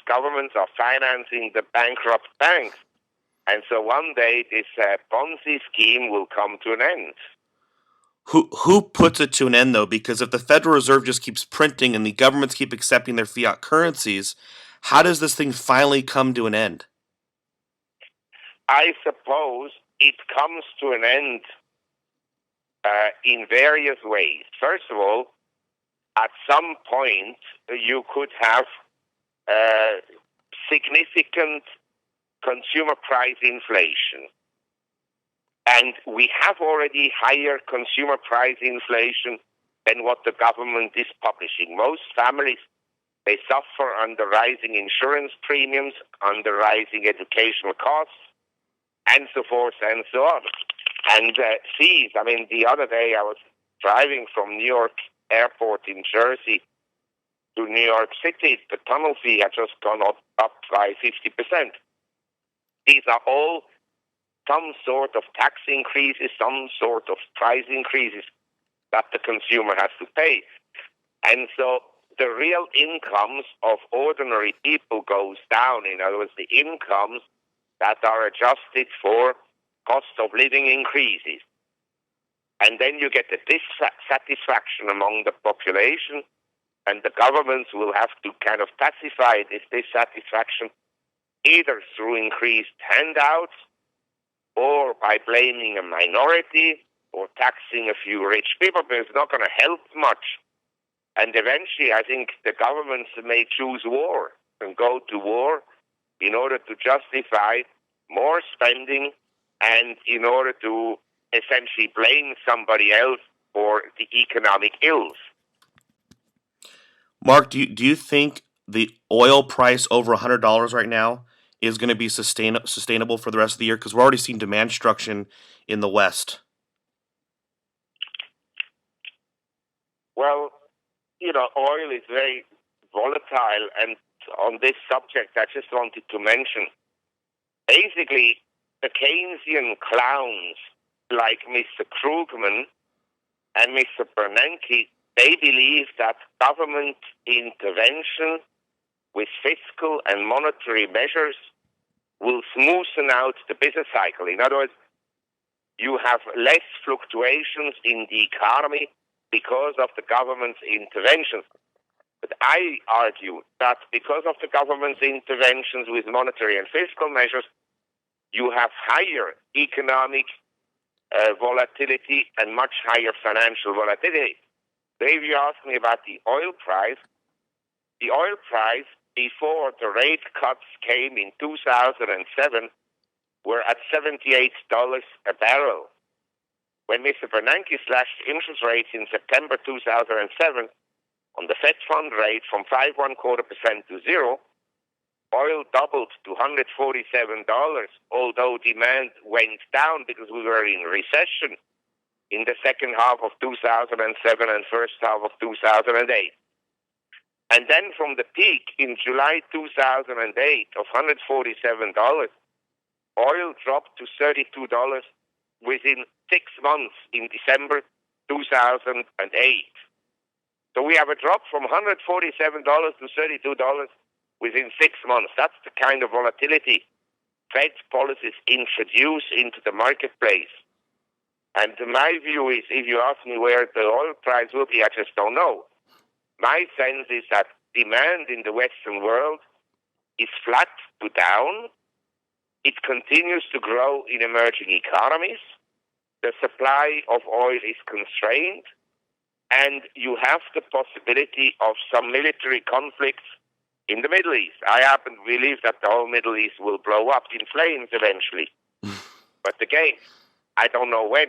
governments are financing the bankrupt banks. And so one day this Ponzi scheme will come to an end. Who puts it to an end though? Because if the Federal Reserve just keeps printing and the governments keep accepting their fiat currencies, how does this thing finally come to an end? I suppose it comes to an end in various ways. First of all, at some point you could have significant consumer price inflation. And we have already higher consumer price inflation than what the government is publishing. Most families, they suffer under rising insurance premiums, under rising educational costs, and so forth and so on. And the other day I was driving from New York Airport in Jersey to New York City. The tunnel fee had just gone up by 50%. These are all some sort of tax increases, some sort of price increases that the consumer has to pay. And so the real incomes of ordinary people goes down. In other words, the incomes that are adjusted for cost of living increases. And then you get a dissatisfaction among the population, and the governments will have to kind of pacify this dissatisfaction either through increased handouts or by blaming a minority or taxing a few rich people, but it's not going to help much. And eventually, I think the governments may choose war and go to war in order to justify more spending and in order to essentially blame somebody else for the economic ills. Mark, do you think the oil price over $100 right now is going to be sustainable for the rest of the year? Because we're already seeing demand destruction in the West. Well, oil is very volatile, and on this subject, I just wanted to mention, basically, the Keynesian clowns like Mr. Krugman and Mr. Bernanke, they believe that government intervention with fiscal and monetary measures will smoothen out the business cycle. In other words, you have less fluctuations in the economy because of the government's interventions. But I argue that because of the government's interventions with monetary and fiscal measures, you have higher economic volatility and much higher financial volatility. So if you ask me about the oil price before the rate cuts came in 2007 were at $78 a barrel. When Mr. Bernanke slashed interest rates in September 2007 on the Fed fund rate from 5.25% to zero, oil doubled to $147, although demand went down because we were in recession in the second half of 2007 and first half of 2008. And then from the peak in July 2008 of $147, oil dropped to $32 within 6 months in December 2008. So we have a drop from $147 to $32 within 6 months. That's the kind of volatility Fed policies introduce into the marketplace. And my view is, if you ask me where the oil price will be, I just don't know. My sense is that demand in the Western world is flat to down. It continues to grow in emerging economies. The supply of oil is constrained. And you have the possibility of some military conflicts in the Middle East. I happen to believe that the whole Middle East will blow up in flames eventually. But again, I don't know when.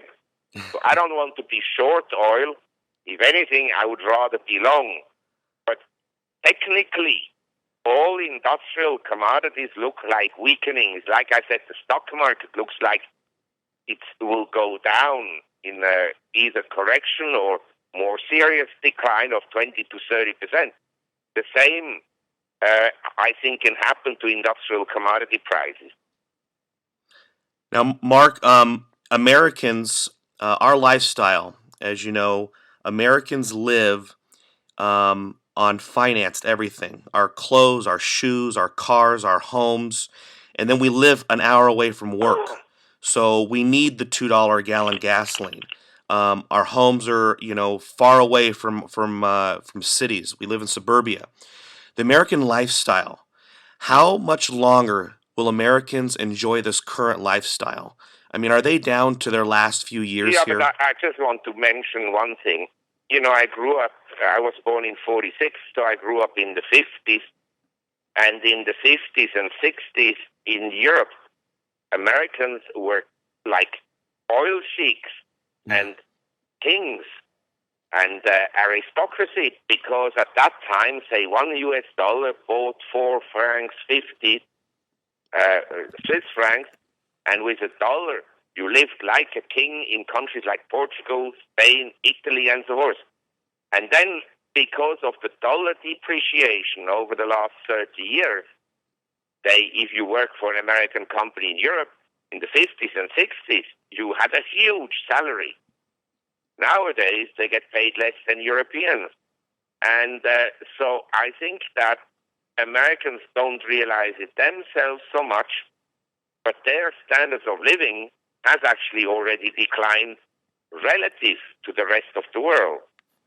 So I don't want to be short oil. If anything, I would rather be long. But technically, all industrial commodities look like weakening. It's like I said, the stock market looks like it will go down in either correction or more serious decline of 20 to 30%. The same, I think, can happen to industrial commodity prices. Now, Mark, Americans, our lifestyle, as you know, Americans live on on financed everything: our clothes, our shoes, our cars, our homes, and then we live an hour away from work. So we need the $2 a gallon gasoline. Our homes are, far away from cities. We live in suburbia. The American lifestyle. How much longer will Americans enjoy this current lifestyle? I mean, are they down to their last few years Yeah, but here? I just want to mention one thing. I grew up, I was born in 46, so I grew up in the 50s. And in the 50s and 60s in Europe, Americans were like oil sheiks and kings and aristocracy, because at that time, say, $1 bought 4 francs 50 Swiss francs, and with a dollar, you lived like a king in countries like Portugal, Spain, Italy, and so forth. And then, because of the dollar depreciation over the last 30 years, if you work for an American company in Europe in the 50s and 60s, you had a huge salary. Nowadays, they get paid less than Europeans. And so I think that Americans don't realize it themselves so much, but their standards of living has actually already declined relative to the rest of the world.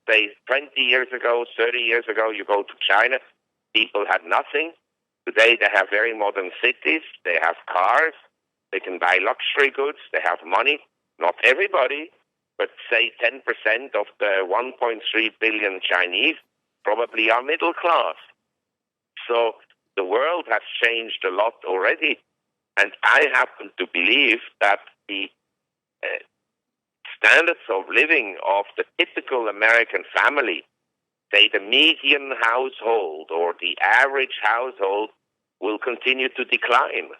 Say 20 years ago, 30 years ago, you go to China, people had nothing. Today they have very modern cities, they have cars, they can buy luxury goods, they have money. Not everybody, but say 10% of the 1.3 billion Chinese probably are middle class. So the world has changed a lot already. And I happen to believe that the standards of living of the typical American family, say the median household or the average household, will continue to decline.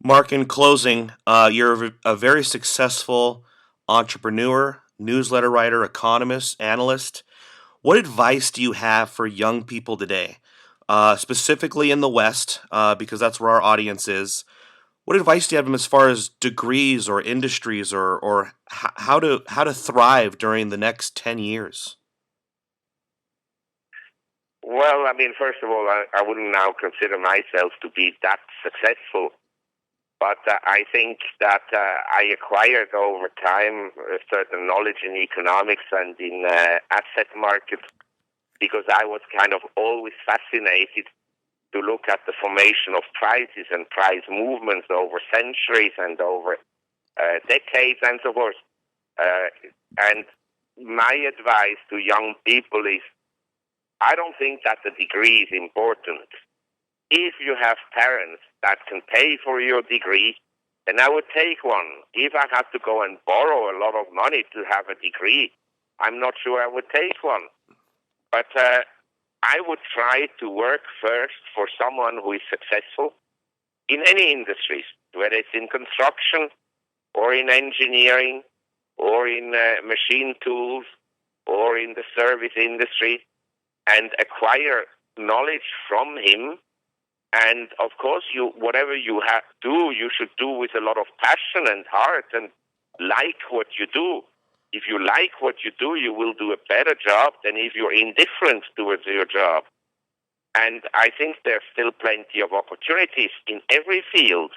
Mark, in closing, you're a very successful entrepreneur, newsletter writer, economist, analyst. What advice do you have for young people today, specifically in the West, because that's where our audience is? What advice do you have them as far as degrees or industries, or how to thrive during the next 10 years? Well, I mean, first of all, I wouldn't now consider myself to be that successful. But I think that I acquired over time a certain knowledge in economics and in asset markets, because I was kind of always fascinated to look at the formation of prices and price movements over centuries and over decades and so forth. And my advice to young people is, I don't think that the degree is important. If you have parents that can pay for your degree, then I would take one. If I had to go and borrow a lot of money to have a degree, I'm not sure I would take one. But I would try to work first for someone who is successful in any industries, whether it's in construction or in engineering or in machine tools or in the service industry, and acquire knowledge from him. And of course, whatever you do, you should do with a lot of passion and heart and like what you do. If you like what you do, you will do a better job than if you're indifferent towards your job. And I think there's still plenty of opportunities in every field.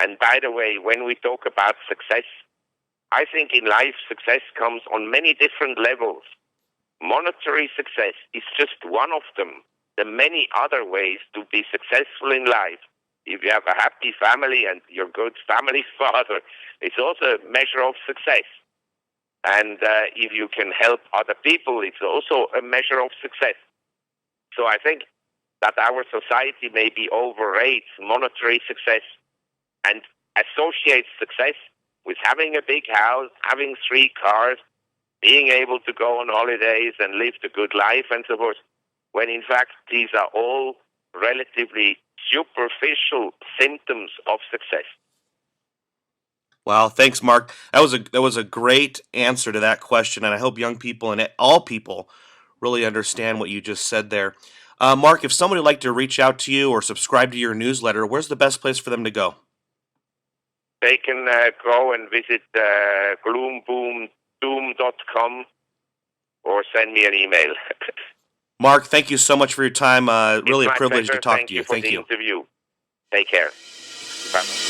And by the way, when we talk about success, I think in life success comes on many different levels. Monetary success is just one of them. There are many other ways to be successful in life. If you have a happy family and you're a good family father, it's also a measure of success. And if you can help other people, it's also a measure of success. So I think that our society maybe overrates monetary success and associates success with having a big house, having 3 cars, being able to go on holidays and live the good life and so forth, when in fact these are all relatively superficial symptoms of success. Wow, thanks, Mark. That was a great answer to that question, and I hope young people and all people really understand what you just said there. Mark, if somebody would like to reach out to you or subscribe to your newsletter, where's the best place for them to go? They can go and visit gloomboomdoom.com or send me an email. Mark, thank you so much for your time. Really It's a my privilege pleasure. to talk Thank to you. for Thank the you. interview. Take care. Bye.